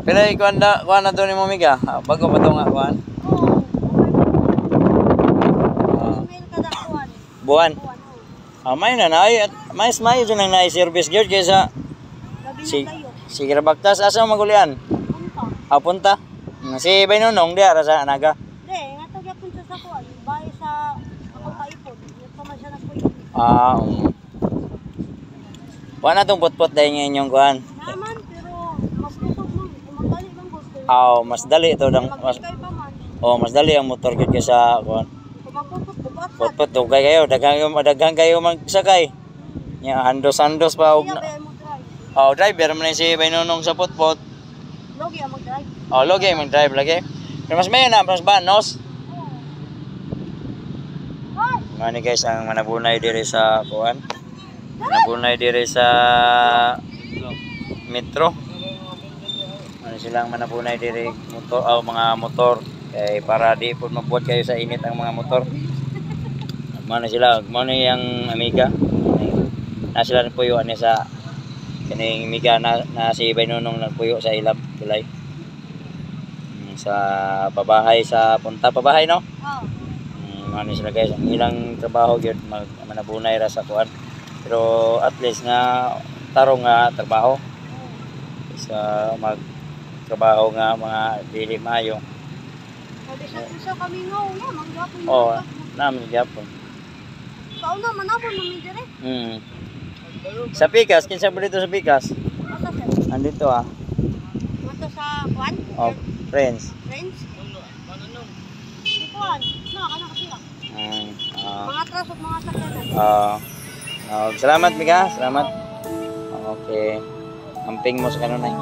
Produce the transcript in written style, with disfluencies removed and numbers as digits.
Pero kuan na to ni mo miga. Bago pa to nga kuan. Buwan. May na ay mais mayo jud nang naay service gyud kaysa si Grabagtas asa magulian. Punta. Si Baynonong diha ra sa Naga. Di, nga to gyapon sa kuan, bahay sa ako kaipon. Ito man siya nagpuyo. Wala tong putput dahil nga inyong kuhan. Naman, pero mas kusog mo. Madali bang gusto? Mas dali ito. Mas dali ang motor kit kaysa kuhan. Putput, dugay kayo. Daghang kayo magsakay. Handos-handos pa. Driver man si Baynonong sa putput. Logi ang mag-drive. Logi ang mag-drive lagi. Pero mas mayo na, mas banos. Mani guys, ang manabunay diri sa kuhan. Manabunay diri sa metro. Ano silang manabunay diri motor mga motor kay para di pud mabuhat kayo sa init ang mga motor. Mana sila, mao ni ang amiga. Na sila puyo ani sa kining amiga na si Baynonong nagpuyo sa ilab tulay. Sa pabahay sa punta pabahay no? Ano sila guys, ang ilang trabaho gyud manabunay ra sa kuan. Pero at least nga tarong nga trabaho sa magtrabaho nga mga dili maayo. Sabi sa kami nga una, manggapon. Namin gyapon. Kauna manapon mo mi dire. Sa Pikas, kinsa ba dito sa Pikas? Asa sir? Andito Ato sa kuan? Friends. Friends? Di kuan. No, kana kasi lang. Mga trasok, mga sakyanan. Salamat Mika, salamat. Okay. Amping mo sa kanunay.